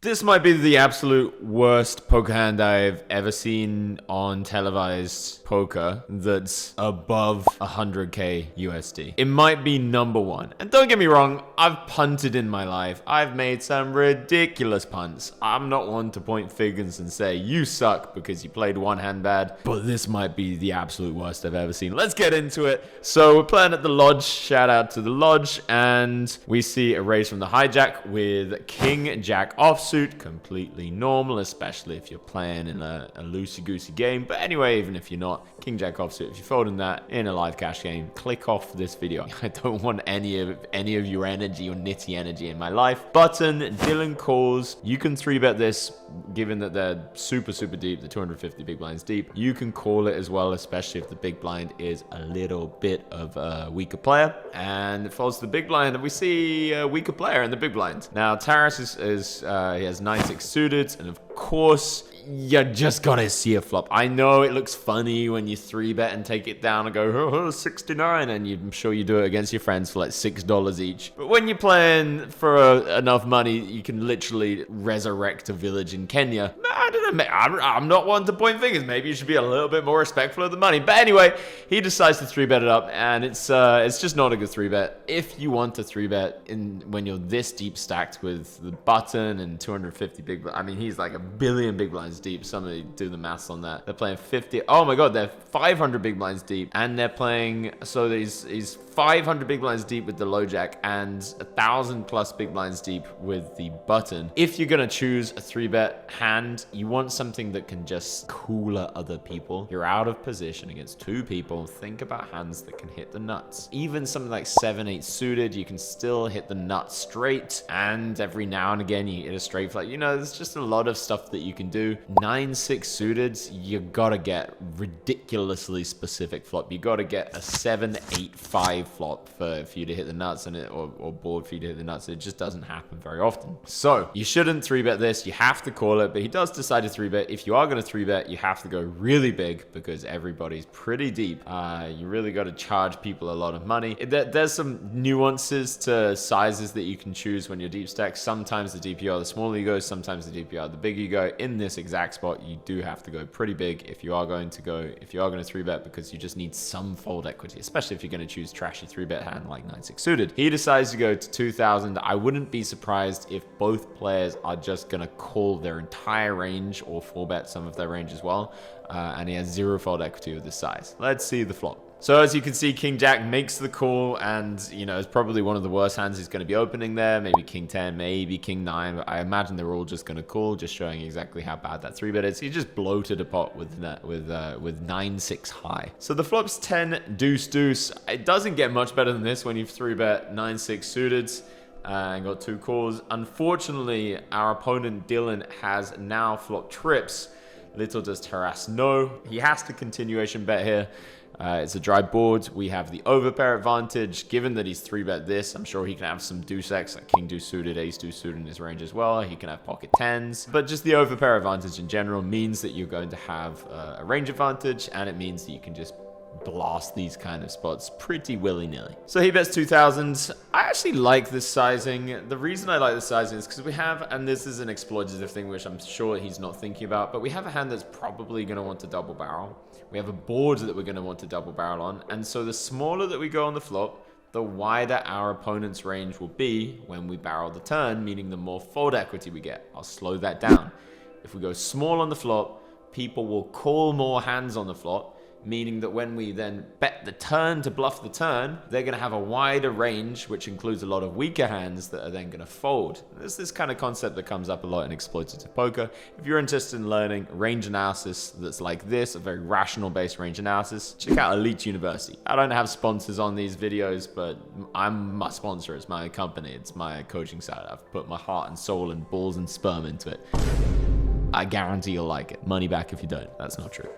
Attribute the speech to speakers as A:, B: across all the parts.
A: This might be the absolute worst poker hand I've ever seen on televised poker that's above 100k USD. It might be number one. And don't get me wrong, I've punted in my life. I've made some ridiculous punts. I'm not one to point fingers and say, you suck because you played one hand bad, but this might be the absolute worst I've ever seen. Let's get into it. So we're playing at the Lodge. Shout out to the Lodge. And we see a raise from the hijack with King Jack offsuit. Completely normal, especially if you're playing in a loosey-goosey game. But anyway, even if you're not, King Jack offsuit, if you're folding that in a live cash game, click off this video. I don't want any of your energy or nitty energy in my life. Button, Dylan calls. You can 3-bet this, given that they're super deep, the 250 big blinds deep. You can call it as well, especially if the big blind is a little bit of a weaker player. And it folds to the big blind, and we see a weaker player in the big blind. Now, Taras he has 9-6 suited, and of course, you just gotta see a flop. I know it looks funny when you 3-bet and take it down and go, oh, 69, and I'm sure you do it against your friends for like $6 each. But when you're playing for enough money, you can literally resurrect a village in Kenya. I don't know, I'm not one to point fingers. Maybe you should be a little bit more respectful of the money. But anyway, he decides to 3-bet it up, and it's just not a good 3-bet. If you want to 3-bet when you're this deep stacked with the button and 250 big blinds, I mean, he's like a billion big blinds deep. Somebody do the maths on that. They're playing 50. Oh my god, they're 500 big blinds deep, and they're playing. So he's 500 big blinds deep with the low jack and 1,000 plus big blinds deep with the button. If you're gonna choose a 3-bet hand, you want something that can just cooler other people. You're out of position against two people. Think about hands that can hit the nuts. Even something like 7-8 suited, you can still hit the nuts straight, and every now and again you hit a straight flush. You know, there's just a lot of stuff that you can do. 9-6 suited, you gotta get ridiculously specific flop. You gotta get a 7-8-5 flop for you to hit the nuts, and or board for you to hit the nuts. It just doesn't happen very often. So you shouldn't 3-bet this. You have to call it, but he does decide to 3-bet. If you are going to 3-bet, you have to go really big because everybody's pretty deep. You really got to charge people a lot of money. There's some nuances to sizes that you can choose when you're deep stacked. Sometimes the deeper you are, the smaller you go. Sometimes the deeper you are, the bigger you go. In this exact spot, you do have to go pretty big if you are going to 3-bet, because you just need some fold equity, especially if you're going to choose trashy 3-bet hand like 9-6 suited. He decides to go to 2,000. I wouldn't be surprised if both players are just going to call their entire range or 4-bet some of their range as well. And he has 0 fold equity with this size. Let's see the flop. So as you can see, King Jack makes the call, and you know, it's probably one of the worst hands he's going to be opening there. Maybe King 10, maybe King 9, but I imagine they're all just going to call, just showing exactly how bad that 3-bet is. He just bloated a pot with 9-6 high. So the flop's 10 deuce deuce. It doesn't get much better than this when you've 3-bet 9-6 suited. And got 2 calls. Unfortunately, our opponent Dylan has now flopped trips. Little does Taras know. He has to continuation bet here. It's a dry board. We have the overpair advantage. Given that he's 3-bet this, I'm sure he can have some deuce X, like King deuce suited, Ace deuce suited in his range as well. He can have pocket 10s. But just the overpair advantage in general means that you're going to have a range advantage, and it means that you can just blast these kind of spots pretty willy-nilly. So he bets 2,000. I actually like this sizing. The reason I like this sizing is because we have, and this is an exploitative thing which I'm sure he's not thinking about, but we have a hand that's probably going to want to double barrel. We have a board that we're going to want to double barrel on, and so the smaller that we go on the flop, the wider our opponent's range will be when we barrel the turn, meaning the more fold equity we get. I'll slow that down. If we go small on the flop, people will call more hands on the flop, meaning that when we then bet the turn to bluff the turn, they're going to have a wider range, which includes a lot of weaker hands that are then going to fold. There's this kind of concept that comes up a lot in exploitative poker. If you're interested in learning range analysis that's like this, a very rational-based range analysis, check out Elite University. I don't have sponsors on these videos, but I'm my sponsor. It's my company. It's my coaching side. I've put my heart and soul and balls and sperm into it. I guarantee you'll like it. Money back if you don't. That's not true.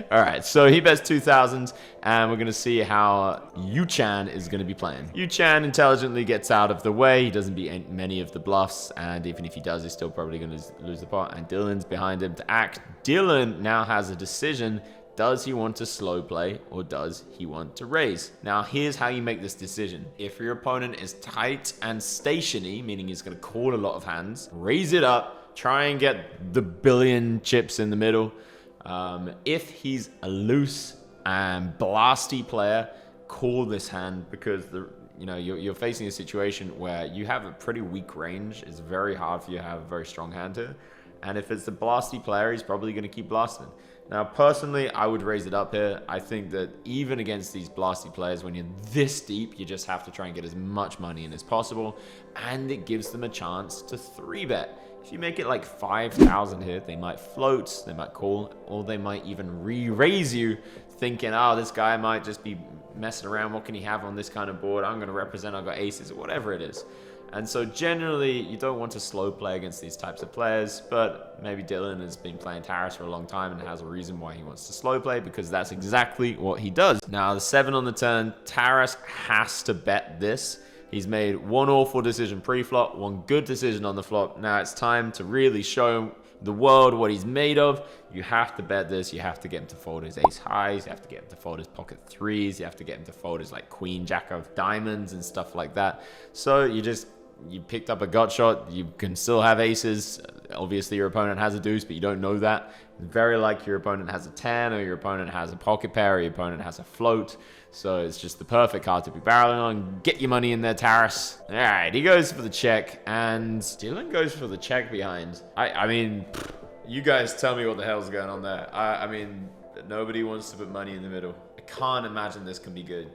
A: All right, so he bets 2,000, and we're going to see how Yu-Chan is going to be playing. Yu-Chan intelligently gets out of the way. He doesn't beat many of the bluffs, and even if he does, he's still probably going to lose the pot, and Dylan's behind him to act. Dylan now has a decision Does he want to slow play or does he want to raise? Now, here's how you make this decision. If your opponent is tight and stationary, meaning he's going to call a lot of hands, raise it up, try and get the billion chips in the middle. If he's a loose and blasty player, call this hand, because you're facing a situation where you have a pretty weak range. It's very hard for you to have a very strong hand here. And if it's a blasty player, he's probably going to keep blasting. Now, personally, I would raise it up here. I think that even against these blasty players, when you're this deep, you just have to try and get as much money in as possible. And it gives them a chance to 3-bet. If you make it like 5,000 here, they might float, they might call, or they might even re-raise you, thinking, oh, this guy might just be messing around. What can he have on this kind of board? I'm going to represent, I've got aces, or whatever it is. And so generally, you don't want to slow play against these types of players, but maybe Dylan has been playing Taras for a long time and has a reason why he wants to slow play, because that's exactly what he does. Now, the 7 on the turn, Taras has to bet this. He's made one awful decision pre-flop, one good decision on the flop. Now it's time to really show the world what he's made of. You have to bet this. You have to get him to fold his ace highs. You have to get him to fold his pocket threes. You have to get him to fold his like queen, jack of diamonds and stuff like that. So you picked up a gut shot. You can still have aces. Obviously, your opponent has a deuce, but you don't know that. It's very likely your opponent has a 10, or your opponent has a pocket pair, or your opponent has a float. So it's just the perfect card to be barreling on. Get your money in there, Taras. All right, he goes for the check, and Dylan goes for the check behind. I mean, you guys tell me what the hell's going on there. I mean, nobody wants to put money in the middle. I can't imagine this can be good.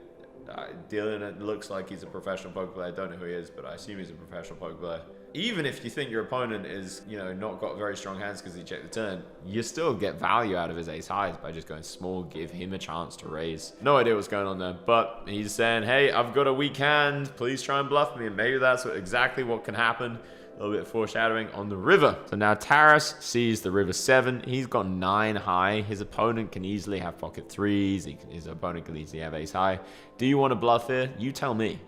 A: Dylan, it looks like he's a professional poker player. I don't know who he is, but I assume he's a professional poker player. Even if you think your opponent is, not got very strong hands because he checked the turn, you still get value out of his ace highs by just going small, give him a chance to raise. No idea what's going on there, but he's saying, hey, I've got a weak hand. Please try and bluff me. And maybe that's exactly what can happen. A little bit of foreshadowing on the river. So now Taras sees the river 7. He's got 9 high. His opponent can easily have pocket threes. His opponent can easily have ace high. Do you want to bluff here? You tell me.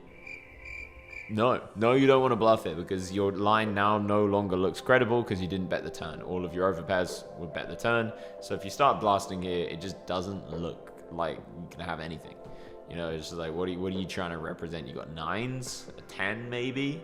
A: No, you don't want to bluff it, because your line now no longer looks credible because you didn't bet the turn. All of your overpairs would bet the turn. So if you start blasting here, it just doesn't look like you can have anything. It's just like, what are you trying to represent? You got 9s, a 10 maybe,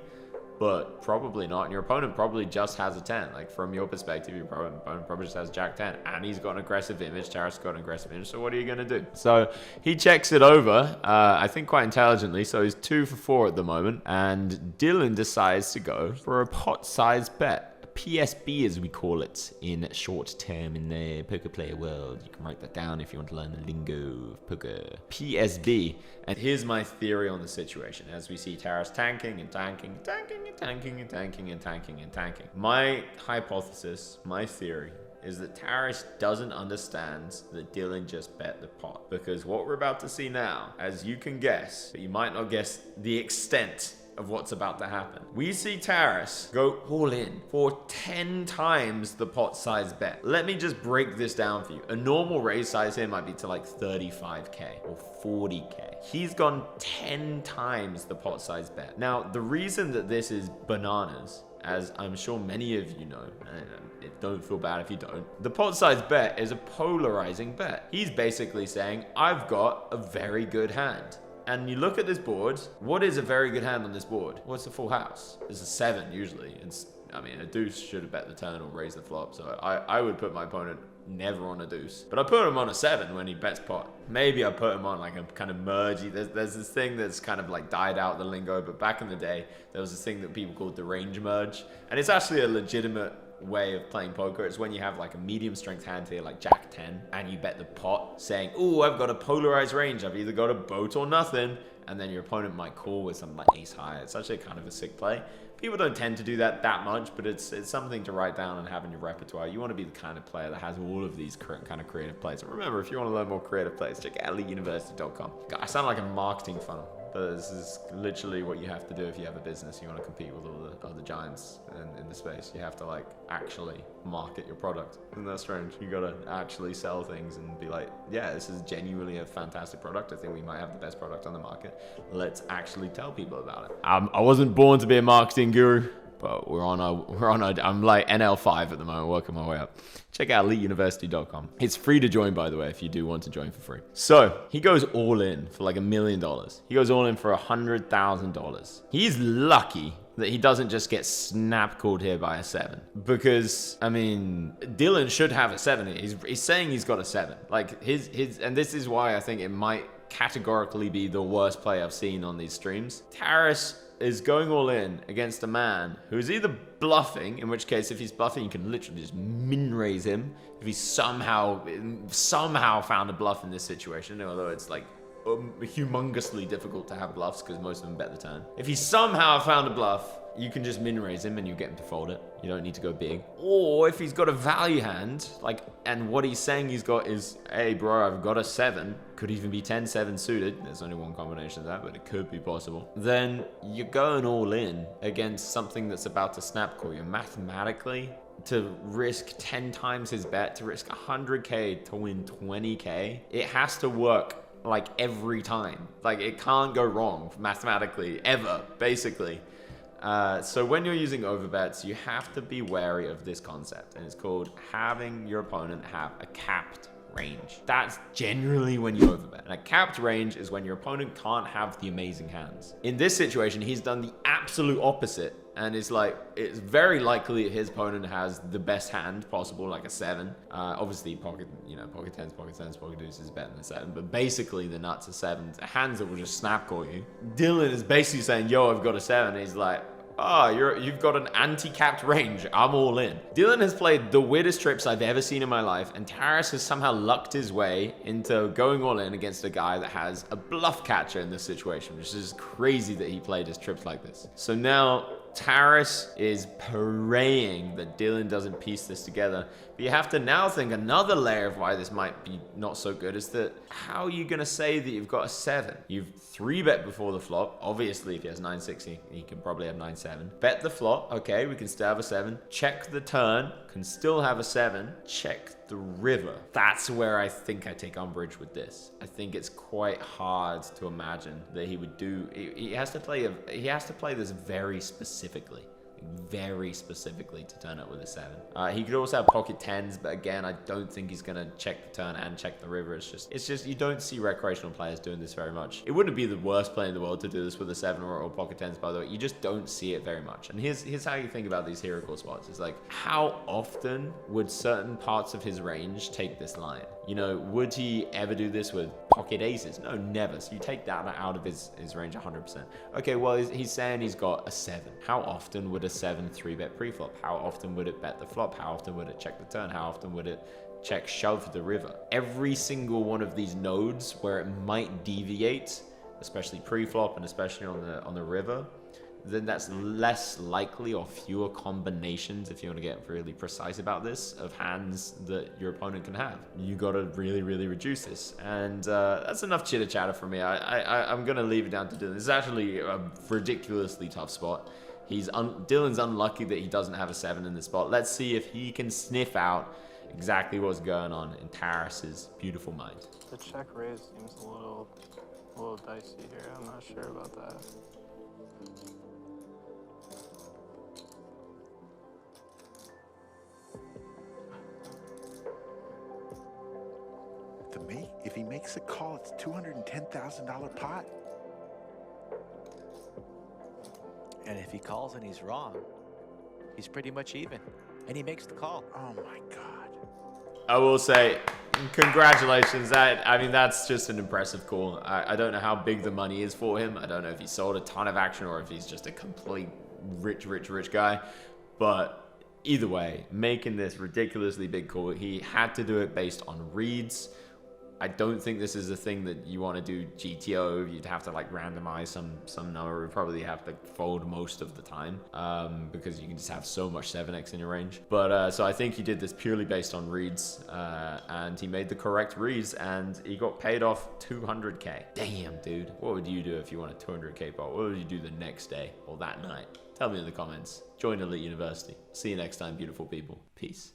A: but probably not. And your opponent probably just has a 10. Like, from your perspective, your opponent probably just has Jack 10, and he's got an aggressive image. Taras got an aggressive image. So what are you going to do? So he checks it over, I think quite intelligently. So he's 2 for 4 at the moment, and Dylan decides to go for a pot-sized bet. PSB, as we call it in short term in the poker player world. You can write that down if you want to learn the lingo of poker. PSB. And here's my theory on the situation. As we see Taras tanking and tanking, tanking and tanking and tanking and tanking and tanking. My hypothesis, my theory, is that Taras doesn't understand that Dylan just bet the pot. Because what we're about to see now, as you can guess, but you might not guess the extent of what's about to happen. We see Taras go all in for 10 times the pot size bet. Let me just break this down for you. A normal raise size here might be to like 35K or 40K. He's gone 10 times the pot size bet. Now, the reason that this is bananas, as I'm sure many of you know, and don't feel bad if you don't, the pot size bet is a polarizing bet. He's basically saying, I've got a very good hand. And you look at this board, what is a very good hand on this board? What's a full house? It's a 7 usually. A deuce should have bet the turn or raised the flop. So I would put my opponent never on a deuce. But I put him on a 7 when he bets pot. Maybe I put him on like a kind of mergey. There's this thing that's kind of like died out the lingo, but back in the day, there was this thing that people called the range merge. And it's actually a legitimate way of playing poker. It's when you have like a medium strength hand here, like Jack 10, and you bet the pot saying, oh, I've got a polarized range. I've either got a boat or nothing. And then your opponent might call with something like ace high. It's actually kind of a sick play. People don't tend to do that much, but it's something to write down and have in your repertoire. You want to be the kind of player that has all of these kind of creative plays. And remember, if you want to learn more creative plays, check out eliteuniversity.com. I sound like a marketing funnel, but this is literally what you have to do if you have a business. You want to compete with all the other giants in the space. You have to like actually market your product. Isn't that strange? You got to actually sell things and be like, yeah, this is genuinely a fantastic product. I think we might have the best product on the market. Let's actually tell people about it. I wasn't born to be a marketing guru, but I'm like NL5 at the moment, working my way up. Check out eliteuniversity.com. It's free to join, by the way, if you do want to join for free. So he goes all in for like $1 million. He goes all in for $100,000. He's lucky that he doesn't just get snap called here by a 7. Because, I mean, Dylan should have a 7. He's saying he's got a 7. Like, and this is why I think it might categorically be the worst play I've seen on these streams. Taras is going all in against a man who's either bluffing, in which case if he's bluffing you can literally just min raise him. If he's somehow found a bluff in this situation, although it's like humongously difficult to have bluffs because most of them bet the turn. If he somehow found a bluff, you can just min raise him and you get him to fold it. You don't need to go big. Or if he's got a value hand, like, and what he's saying he's got is, hey bro, I've got a 7. Could even be 10-7 suited. There's only one combination of that, but it could be possible. Then you're going all in against something that's about to snap call you. Mathematically, to risk 10 times his bet, to risk 100K to win 20K, it has to work like every time. Like, it can't go wrong mathematically, ever, basically. So when you're using overbets, you have to be wary of this concept, and it's called having your opponent have a capped range. That's generally when you overbet. And a capped range is when your opponent can't have the amazing hands. In this situation, he's done the absolute opposite, and it's like, it's very likely his opponent has the best hand possible, like a 7. Obviously pocket 10s, pocket deuces is better than a 7, but basically the nuts are 7s, hands that will just snap call you. Dylan is basically saying, yo, I've got a 7. And he's like, you've got an anti-capped range. I'm all in. Dylan has played the weirdest trips I've ever seen in my life, and Taras has somehow lucked his way into going all in against a guy that has a bluff catcher in this situation, which is crazy that he played his trips like this. So now Taras is praying that Dylan doesn't piece this together. But you have to now think another layer of why this might be not so good is that how are you going to say that you've got a 7? You've 3-bet before the flop. Obviously, if he has 9-6, he can probably have 9-7. Bet the flop. Okay, we can still have a 7. Check the turn. Can still have a 7. Check the river. That's where I think I take umbrage with this. I think it's quite hard to imagine that he would do. He has to play this very specifically to turn up with a 7. He could also have pocket 10s, but again, I don't think he's gonna check the turn and check the river. It's just you don't see recreational players doing this very much. It wouldn't be the worst play in the world to do this with a 7 or pocket 10s, by the way. You just don't see it very much. And here's how you think about these hero call spots. It's like, how often would certain parts of his range take this line? You know, would he ever do this with pocket aces? No, never. So you take that out of his range 100%. Okay, well, he's saying he's got a 7. How often would a 7 3-bet preflop? How often would it bet the flop? How often would it check the turn? How often would it check shove the river? Every single one of these nodes where it might deviate, especially preflop and especially on the river, then that's less likely or fewer combinations, if you want to get really precise about this, of hands that your opponent can have. You got to really, really reduce this. And that's enough chitter chatter for me. I'm going to leave it down to Dylan. This is actually a ridiculously tough spot. Dylan's unlucky that he doesn't have a 7 in this spot. Let's see if he can sniff out exactly what's going on in Taras's beautiful mind.
B: The check raise seems a little dicey here. I'm not sure about that.
C: If he makes a call, it's $210,000 pot.
D: And if he calls and he's wrong, he's pretty much even. And he makes the call.
C: Oh my God.
A: I will say, congratulations. I mean, that's just an impressive call. I don't know how big the money is for him. I don't know if he sold a ton of action or if he's just a complete rich guy. But either way, making this ridiculously big call, he had to do it based on reads. I don't think this is a thing that you want to do GTO. You'd have to like randomize some number. We'd probably have to fold most of the time because you can just have so much 7x in your range. But so I think he did this purely based on reads and he made the correct reads and he got paid off 200K. Damn, dude. What would you do if you won a 200K pot? What would you do the next day or that night? Tell me in the comments. Join Elite University. See you next time, beautiful people. Peace.